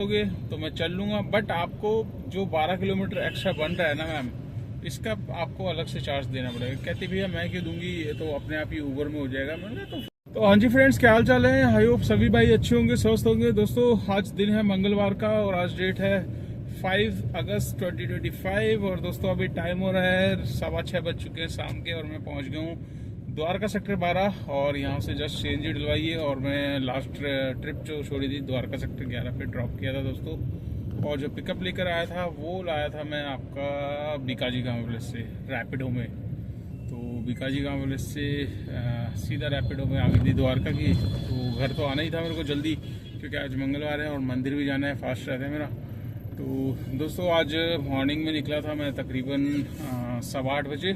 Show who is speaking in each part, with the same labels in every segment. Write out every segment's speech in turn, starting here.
Speaker 1: लोगे तो मैं चल लूंगा, बट आपको जो 12 किलोमीटर एक्स्ट्रा बन रहा है ना मैम, इसका आपको अलग से चार्ज देना पड़ेगा। कहती भैया मैं क्यों दूंगी, ये तो अपने आप ही ऊबर में हो जाएगा। मैंने तो हाँ जी फ्रेंड्स, क्या हाल चाल है? आई होप सभी भाई अच्छे होंगे, स्वस्थ होंगे। दोस्तों आज दिन है मंगलवार का और आज डेट है 5 अगस्त 2025 और दोस्तों अभी टाइम हो रहा है 6:15 बज चुके हैं शाम के और मैं पहुंच गया हूँ द्वारका सेक्टर 12 और यहाँ से जस्ट सीएनजी डलवाई है और मैं लास्ट ट्रिप जो छोड़ी थी द्वारका सेक्टर 11 पे ड्रॉप किया था दोस्तों। और जो पिकअप लेकर आया था वो लाया था मैं आपका बीकाजी गाँव विलेज से रैपिडो में। तो बीकाजी गाँव विलेज से सीधा रैपिडो में आ गई थी द्वारका की। तो घर तो आना ही था मेरे को जल्दी, क्योंकि आज मंगलवार है और मंदिर भी जाना है, फास्ट रहता है मेरा। तो दोस्तों आज मॉर्निंग में निकला था मैं तकरीबन 8:15 बजे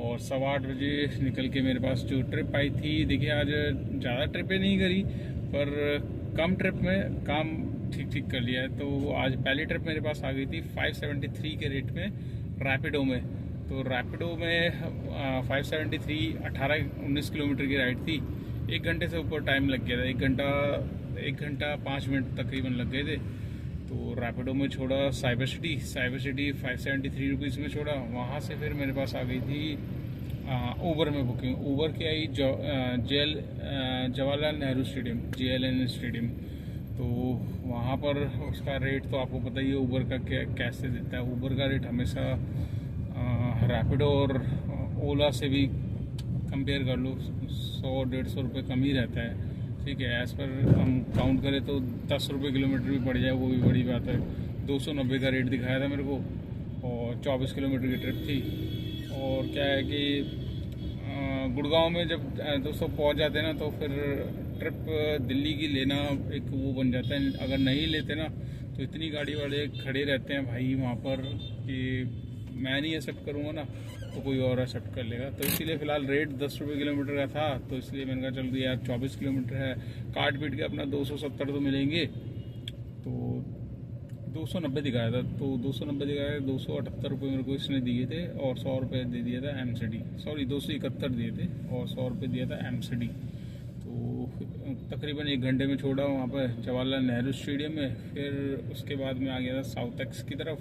Speaker 1: और 8:15 बजे निकल के मेरे पास जो ट्रिप आई थी, देखिए आज ज़्यादा ट्रिपें नहीं करी पर कम ट्रिप में काम ठीक कर लिया है। तो आज पहली ट्रिप मेरे पास आ गई थी 573 के रेट में रैपिडो में। तो रैपिडो में 573 18-19 किलोमीटर की राइड थी। 1 घंटे से ऊपर टाइम लग गया था, 1 घंटा 5 मिनट तकरीबन लग गए थे। तो रैपिडो में छोड़ा साइबर सिटी 573 रुपीज़ में छोड़ा। वहाँ से फिर मेरे पास आ गई थी ऊबर में बुकिंग। ऊबर की आई Jawaharlal Nehru stadium, JLN stadium. तो वहाँ पर उसका रेट तो आपको पता ही है ऊबर का कैसे देता है। ऊबर का रेट हमेशा रैपिडो और ओला से भी कंपेयर कर लो 100-150 रुपये कम ही रहता है। ठीक है, एज पर हम काउंट करें तो 10 रुपये किलोमीटर भी पड़ जाए वो भी बड़ी बात है। 290 का रेट दिखाया था मेरे को और 24 किलोमीटर की ट्रिप थी। और क्या है कि गुड़गांव में जब दोस्तों पहुंच जाते हैं ना तो फिर ट्रिप दिल्ली की लेना एक वो बन जाता है। अगर नहीं लेते ना तो इतनी गाड़ी वाले खड़े रहते हैं भाई वहाँ पर कि मैं नहीं एक्सेप्ट करूँगा ना तो कोई और एक्सेप्ट कर लेगा। तो इसीलिए फ़िलहाल रेट 10 रुपये किलोमीटर का था, तो इसलिए मैंने कहा चल यार 24 किलोमीटर है, काट पीट के अपना 270 तो मिलेंगे। तो 290 दिखाया था, तो 290 दिखाया, 278 रुपये मेरे को इसने दिए थे और 100 रुपये दे दिया था MCD, सॉरी 271 दिए थे और 100 रुपये दिया था MCD। तो तकरीबन 1 घंटे में छोड़ा वहाँ पर जवाहरलाल नेहरू स्टेडियम में। फिर उसके बाद में आ गया था साउथ एक्स की तरफ।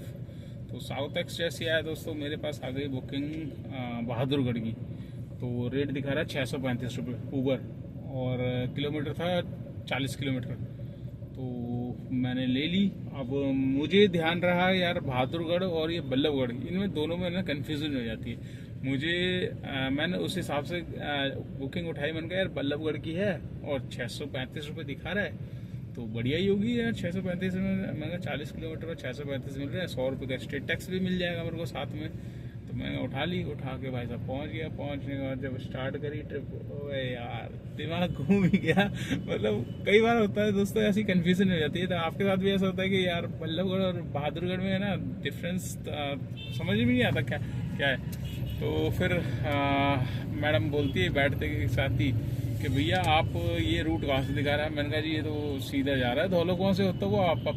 Speaker 1: तो साउथ एक्स जैसे आया दोस्तों मेरे पास आ गई बुकिंग बहादुरगढ़ की। तो रेट दिखा रहा है 635 रुपये ऊबर और किलोमीटर था 40 किलोमीटर। तो मैंने ले ली। अब मुझे ध्यान रहा यार बहादुरगढ़ और ये बल्लभगढ़, इनमें दोनों में ना कन्फ्यूजन हो जाती है मुझे। मैंने उस हिसाब से बुकिंग उठाई। मैंने कहा यार बल्लभगढ़ की है और 635 रुपये दिखा रहा है तो बढ़िया ही होगी यार 635 में। मैंने 40 किलोमीटर में 635 मिल रहा है, 100 रुपये का स्टेट टैक्स भी मिल जाएगा मेरे को साथ में। तो मैंने उठा ली, उठा के भाई साहब पहुंच गया। पहुंचने के बाद जब स्टार्ट करी ट्रिप, ओए यार दिमाग घूम ही गया। मतलब कई बार होता है दोस्तों ऐसी कन्फ्यूजन हो जाती है। तो आपके साथ भी ऐसा होता है कि यार बल्लभगढ़ और बहादुरगढ़ में है ना डिफरेंस समझ में नहीं आता क्या है। तो फिर मैडम बोलती है बैठते के साथ ही कि भैया आप ये रूट कहाँ से दिखा रहा है। मैंने कहा जी ये तो सीधा जा रहा है, धौलो कौन से होता हुआ आप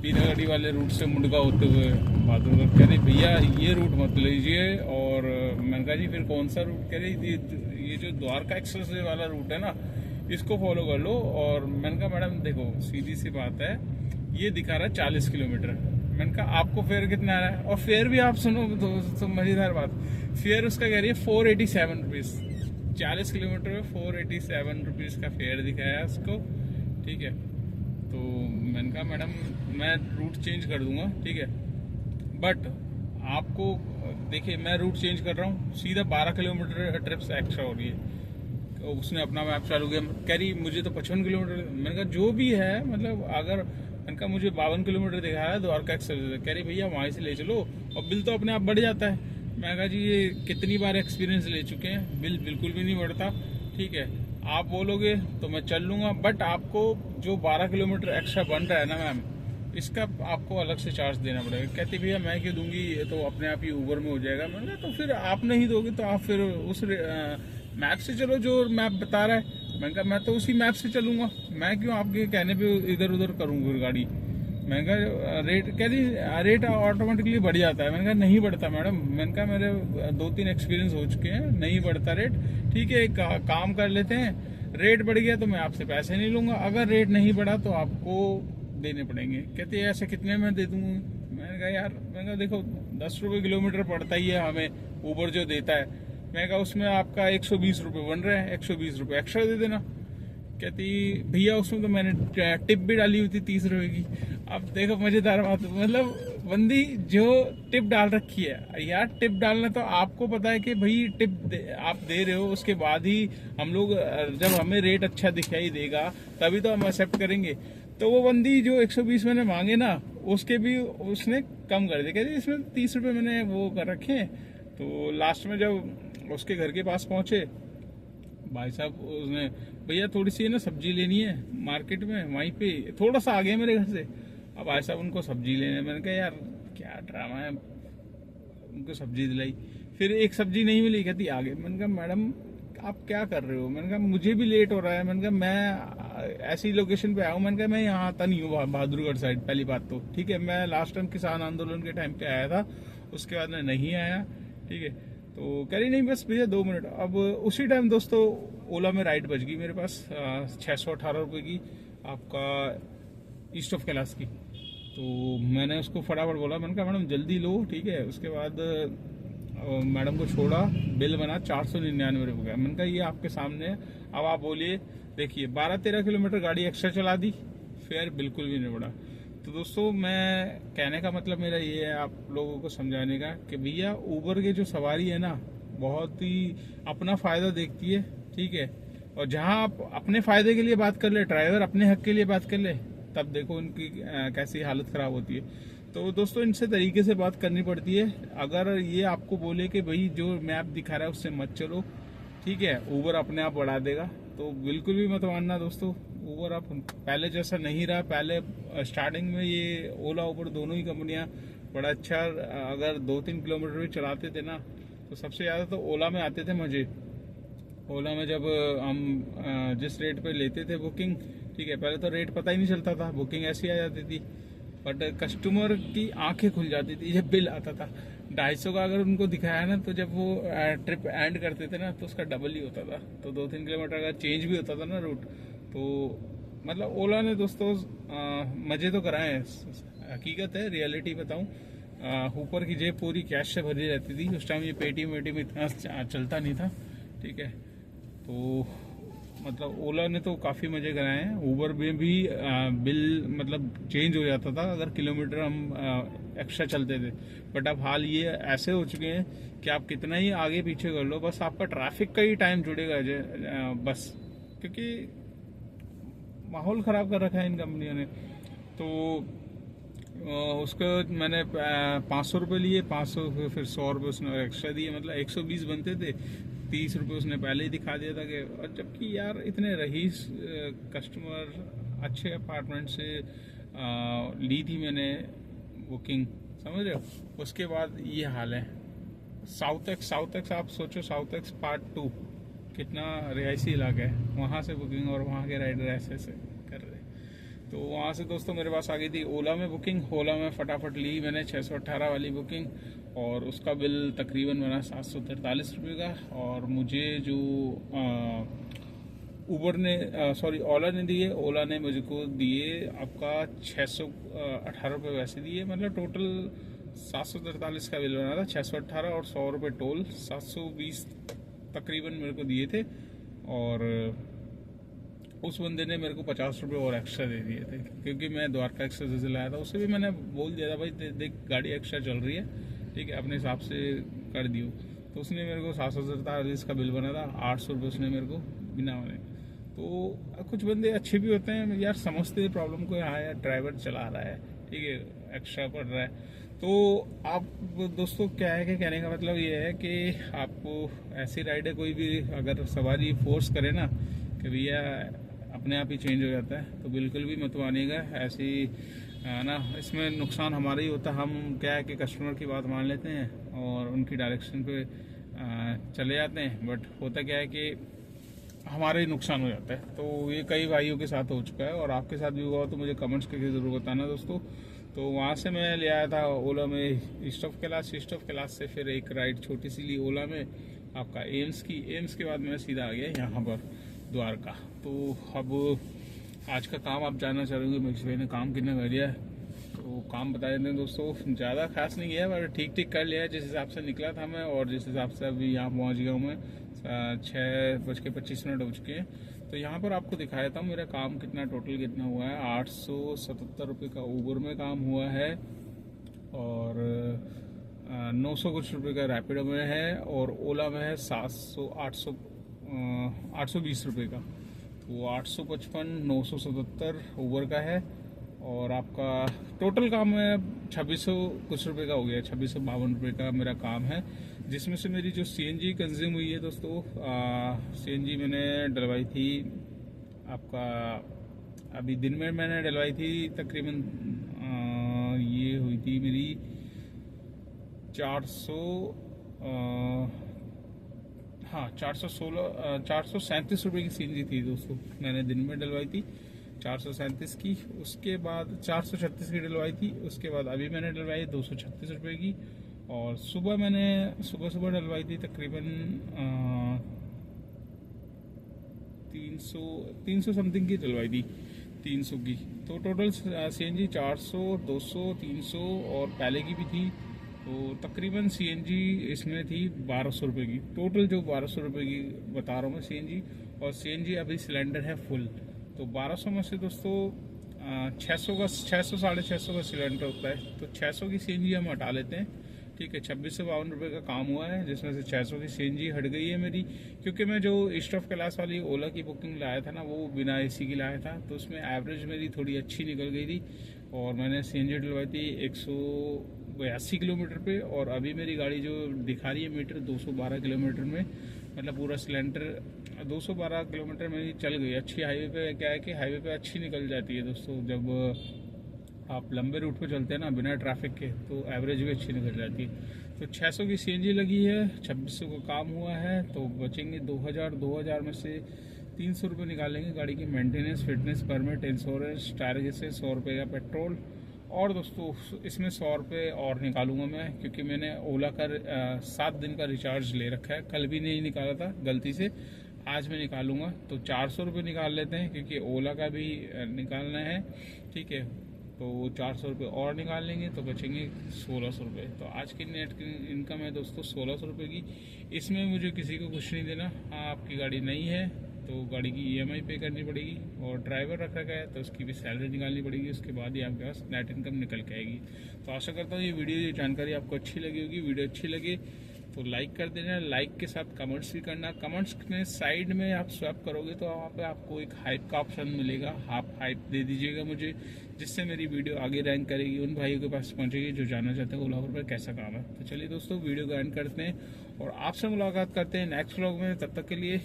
Speaker 1: पीरागढ़ी वाले रूट से मुंडका होते हुए बहादुरगढ़। कह रही भैया ये रूट मत लीजिए। और मैंने कहा जी फिर कौन सा रूट? कह रही ये जो द्वारका एक्सप्रेस वाला रूट है ना इसको फॉलो कर लो। और मैंने कहा मैडम देखो सीधी सी बात है, ये दिखा रहा है 40 किलोमीटर। मैंने कहा आपको फेयर कितना आ रहा है? और फेयर भी आप सुनो तो मजेदार बात, फेयर उसका कह रही है 487 रुपीज़। 40 किलोमीटर में 487 रुपीज़ का फेयर दिखाया उसको। ठीक है, तो मैंने कहा मैडम मैं रूट चेंज कर दूंगा, ठीक है, बट आपको देखिए मैं रूट चेंज कर रहा हूँ, सीधा 12 किलोमीटर ट्रिप से एक्स्ट्रा हो रही है। उसने अपना मैप चालू किया, कह रही मुझे तो 55 किलोमीटर। मैंने कहा जो भी है मतलब अगर, मैंने कहा मुझे 52 किलोमीटर दिखाया है द्वारका एक्सप्रेस। कह रही भैया वहाँ से ले चलो और बिल तो अपने आप बढ़ जाता है। मैं कहा जी ये कितनी बार एक्सपीरियंस ले चुके हैं, बिल बिल्कुल भी नहीं बढ़ता। ठीक है, आप बोलोगे तो मैं चल लूँगा, बट आपको जो 12 किलोमीटर एक्स्ट्रा बन रहा है ना मैम, इसका आपको अलग से चार्ज देना पड़ेगा। कहती भैया मैं क्यों दूंगी, ये तो अपने आप ही ऊबर में हो जाएगा। मैंने तो फिर आप नहीं दोगे तो आप फिर उस मैप से चलो जो मैप बता रहा है। मैंने कहा मैं तो उसी मैप से चलूँगा, मैं क्यों आपके कहने पर इधर उधर करूँगी गाड़ी। मैंने कहा रेट, कह रही रेट ऑटोमेटिकली बढ़ जाता है। मैंने कहा नहीं बढ़ता मैडम। मैंने कहा मेरे 2-3 एक्सपीरियंस हो चुके हैं, नहीं बढ़ता रेट। ठीक है एक काम कर लेते हैं, रेट बढ़ गया तो मैं आपसे पैसे नहीं लूँगा, अगर रेट नहीं बढ़ा तो आपको देने पड़ेंगे। कहते हैं ऐसे कितने में दे दूँ? मैंने कहा यार, मैंने कहा देखो 10 रुपये किलोमीटर पड़ता ही है हमें ऊबर जो देता है। मैंने कहा उसमें आपका 120 रुपये बन रहा है, 120 रुपये एक्स्ट्रा दे देना। कहती भैया उसमें तो मैंने टिप भी डाली हुई थी 30 रुपये की। अब देखो मजेदार बात, मतलब बंदी जो टिप डाल रखी है यार, टिप डालना तो आपको पता है कि भाई टिप आप दे रहे हो, उसके बाद ही हम लोग जब हमें रेट अच्छा दिखाई देगा तभी तो हम एक्सेप्ट करेंगे। तो वो बंदी जो 120 मैंने मांगे ना, उसके भी उसने कम कर दिया, कहती इसमें 30 रुपये मैंने वो कर रखे हैं। तो लास्ट में जब उसके घर के पास पहुंचे, भाई साहब उसने, भैया थोड़ी सी ना सब्जी लेनी है मार्केट में, वहीं पे थोड़ा सा आगे मेरे घर से। अब भाई साहब उनको सब्जी लेने, मैंने कहा यार क्या ड्रामा है, उनको सब्जी दिलाई। फिर एक सब्जी नहीं मिली, कहती आगे। मैंने कहा मैडम आप क्या कर रहे हो? मैंने कहा मुझे भी लेट हो रहा है। मैंने कहा मैं ऐसी लोकेशन पे आया हूँ। मैंने कहा मैं यहाँ आता नहीं हूँ बहादुरगढ़ साइड, पहली बात तो ठीक है। मैं लास्ट टाइम किसान आंदोलन के टाइम पे आया था, उसके बाद मैं नहीं आया, ठीक है। तो कह रही नहीं बस भैया 2 मिनट। अब उसी टाइम दोस्तों ओला में राइड बच गई मेरे पास 618 रुपये की, आपका ईस्ट ऑफ कैलाश की। तो मैंने उसको फटाफट बोला, मैंने कहा मैडम जल्दी लो, ठीक है। उसके बाद मैडम को छोड़ा, बिल बना 499 रुपये का। मैंने कहा ये आपके सामने है, अब आप बोलिए। देखिए 12-13 किलोमीटर गाड़ी एक्स्ट्रा चला दी, फेयर बिल्कुल भी नहीं बढ़ा। तो दोस्तों मैं कहने का मतलब मेरा ये है आप लोगों को समझाने का कि भैया ऊबर के जो सवारी है ना, बहुत ही अपना फायदा देखती है, ठीक है। और जहां आप अपने फायदे के लिए बात कर ले, ड्राइवर अपने हक के लिए बात कर ले, तब देखो उनकी कैसी हालत खराब होती है। तो दोस्तों इनसे तरीके से बात करनी पड़ती है। अगर ये आपको बोले कि भाई जो मैप दिखा रहा है उससे मत चलो, ठीक है, ऊबर अपने आप बढ़ा देगा, तो बिल्कुल भी मत मानना दोस्तों। ऊबर अब पहले जैसा नहीं रहा। पहले स्टार्टिंग में ये ओला ऊबर दोनों ही कंपनियां बड़ा अच्छा, अगर 2-3 किलोमीटर भी चलाते थे ना, तो सबसे ज़्यादा तो ओला में आते थे मजे। ओला में जब हम जिस रेट पे लेते थे बुकिंग, ठीक है, पहले तो रेट पता ही नहीं चलता था, बुकिंग ऐसी आ जाती थी, बट कस्टमर की आंखें खुल जाती थी जब बिल आता था 250 का। अगर उनको दिखाया ना, तो जब वो ट्रिप एंड करते थे ना, तो उसका डबल ही होता था। तो 2-3 किलोमीटर का चेंज भी होता था ना रूट। तो मतलब ओला ने दोस्तों मजे तो कराए हैं, हकीकत है, रियलिटी बताऊं, ऊपर की जेब पूरी कैश से भरी रहती थी उस टाइम। ये पेटीएम इतना चलता नहीं था, ठीक है। तो मतलब ओला ने तो काफ़ी मजे कराए हैं। ऊबर में भी बिल मतलब चेंज हो जाता था अगर किलोमीटर हम एक्स्ट्रा चलते थे। बट अब हाल ये ऐसे हो चुके हैं कि आप कितना ही आगे पीछे कर लो, बस आपका ट्रैफिक का ही टाइम जुड़ेगा बस, क्योंकि माहौल ख़राब कर रखा है इन कंपनियों ने। तो उसको मैंने 500 रुपये लिए, 500 फिर 100 रुपये उसने एक्स्ट्रा दिए, मतलब 120 बनते थे। 30 रुपये उसने पहले ही दिखा दिया था कि, और जबकि यार इतने रईस कस्टमर अच्छे अपार्टमेंट से ली थी मैंने बुकिंग, समझ रहे हो। उसके बाद ये हाल है। साउथ एक्स आप सोचो, साउथ एक्स पार्ट 2 कितना रिहायशी इलाका है, वहाँ से बुकिंग और वहाँ के राइडर ऐसे कर रहे। तो वहाँ से दोस्तों मेरे पास आ गई थी ओला में बुकिंग। ओला में फटाफट ली मैंने 618 वाली बुकिंग, और उसका बिल तकरीबन बना 743 रुपये का। और मुझे जो ऊबर ने ओला ने दिए, ओला ने मुझको दिए आपका 618 रुपये वैसे दिए, मतलब टोटल 743 का बिल बना था। 618 और 100 रुपये टोल, 720 तकरीबन मेरे को दिए थे। और उस बंदे ने मेरे को 50 रुपये और एक्स्ट्रा दे दिए थे, क्योंकि मैं द्वारका एक्सप्रेस से लाया था। उसे भी मैंने बोल दिया था भाई देख गाड़ी एक्स्ट्रा चल रही है, ठीक है, अपने हिसाब से कर दियो। तो उसने मेरे को 747 का बिल बना था, 800 रुपये उसने मेरे को बिना बने। तो कुछ बंदे अच्छे भी होते हैं यार, समझते प्रॉब्लम को, यहाँ यार ड्राइवर चला रहा है, ठीक है, एक्स्ट्रा पड़ रहा है। तो आप दोस्तों क्या है कि कहने का मतलब ये है कि आपको ऐसी राइड है, कोई भी अगर सवारी फोर्स करे ना कि भैया अपने आप ही चेंज हो जाता है, तो बिल्कुल भी मत मानिएगा ऐसी ना। इसमें नुकसान हमारा ही होता है। हम क्या है कि कस्टमर की बात मान लेते हैं और उनकी डायरेक्शन पे चले जाते हैं, बट होता क्या है कि हमारा ही नुकसान हो जाता है। तो ये कई भाइयों के साथ हो चुका है, और आपके साथ भी हुआ तो मुझे कमेंट्स करके ज़रूर बताना दोस्तों। तो वहाँ से मैं ले आया था ओला में ईस्ट ऑफ कैलाश से फिर एक राइड छोटी सी ली ओला में आपका एम्स के बाद मैं सीधा आ गया यहाँ पर द्वारका। तो अब आज का काम आप जानना चाहोगे महेश भाई ने काम कितना कर लिया है, तो काम बता देते हैं दोस्तों। ज़्यादा खास नहीं है पर ठीक ठीक कर लिया है जिस हिसाब से निकला था मैं, और जिस हिसाब से अभी यहाँ पहुँच गया हूँ मैं। 6:25 हो चुके हैं। तो यहाँ पर आपको दिखाया था मेरा काम कितना टोटल कितना हुआ है। 877 रुपये का ऊबर में काम हुआ है, और 900 कुछ रुपये का रैपिडो में है, और ओला में है 820 रुपये का। तो 855, 977 ऊबर का है, और आपका टोटल काम है 2600 कुछ रुपये का हो गया। 2652 रुपये का मेरा काम है, जिसमें से मेरी जो सीएनजी कंज्यूम हुई है दोस्तों, सीएनजी मैंने डलवाई थी आपका, अभी दिन में मैंने डलवाई थी तकरीबन ये हुई थी मेरी 437 रुपये की सीएनजी थी दोस्तों, मैंने दिन में डलवाई थी 437 की। उसके बाद 436 की डलवाई थी, उसके बाद अभी मैंने डलवाई 236 रुपये की, और सुबह डलवाई थी तकरीबन 300 समथिंग की डलवाई थी, 300 की। तो टोटल सीएनजी 400, 200, 300 और पहले की भी थी, तो तकरीबन सीएनजी इसमें थी 1200 रुपये की। टोटल जो 1200 रुपये की बता रहा हूँ मैं सीएनजी, और सीएनजी अभी सिलेंडर है फुल। तो 1200 में से दोस्तों 600 साढ़े 600 का सिलेंडर होता है, तो 600 की सीएनजी हम हटा लेते हैं। ठीक है, 2652 रुपये का काम हुआ है, जिसमें से 600 की सीएनजी हट गई है मेरी, क्योंकि मैं जो ईस्ट ऑफ कैलाश वाली ओला की बुकिंग लाया था ना, वो बिना एसी की लाया था, तो उसमें एवरेज मेरी थोड़ी अच्छी निकल गई थी, और मैंने सीएनजी डलवाई थी 182 किलोमीटर पे, और अभी मेरी गाड़ी जो दिखा रही है मीटर 212 किलोमीटर में, मतलब पूरा सिलेंडर 212 किलोमीटर में चल गई। अच्छी हाईवे पे क्या है कि हाईवे पे अच्छी निकल जाती है दोस्तों, जब आप लंबे रूट पे चलते हैं ना बिना ट्रैफिक के, तो एवरेज भी अच्छी निकल जाती है। तो 600 की सीएनजी लगी है, 2600 का काम हुआ है, तो बचेंगे 2000 में से 300 रुपये निकालेंगे गाड़ी की maintenance, fitness, permit, insurance, tyre से 100 रुपये का पेट्रोल, और दोस्तों इसमें 100 रुपये और निकालूंगा मैं, क्योंकि मैंने ओला का 7 दिन का रिचार्ज ले रखा है, कल भी नहीं निकाला था गलती से, आज मैं निकालूंगा। तो 400 रुपये निकाल लेते हैं, क्योंकि ओला का भी निकालना है। ठीक है, तो 400 रुपये और निकाल लेंगे तो बचेंगे 1600 रुपये। तो आज की नेट इनकम है दोस्तों 1600 रुपये की। इसमें मुझे किसी को कुछ नहीं देना। हाँ, आपकी गाड़ी नहीं है तो गाड़ी की ईएमआई पे करनी पड़ेगी, और ड्राइवर रखा गया है तो उसकी भी सैलरी निकालनी पड़ेगी, उसके बाद ही आपके पास नेट इनकम निकल के आएगी। तो आशा करता हूँ ये जानकारी आपको अच्छी लगी होगी। वीडियो अच्छी लगे तो लाइक कर देना, लाइक के साथ कमेंट्स भी करना। कमेंट्स में साइड में आप स्वैप करोगे तो वहाँ पे आपको एक हाइप का ऑप्शन मिलेगा, आप हाइप दे दीजिएगा मुझे, जिससे मेरी वीडियो आगे रैंक करेगी, उन भाइयों के पास पहुँचेगी जो जानना चाहते हैं ओला पर कैसा काम है। तो चलिए दोस्तों, वीडियो को एंड करते हैं और आपसे मुलाकात करते हैं नेक्स्ट व्लॉग में। तब तक के लिए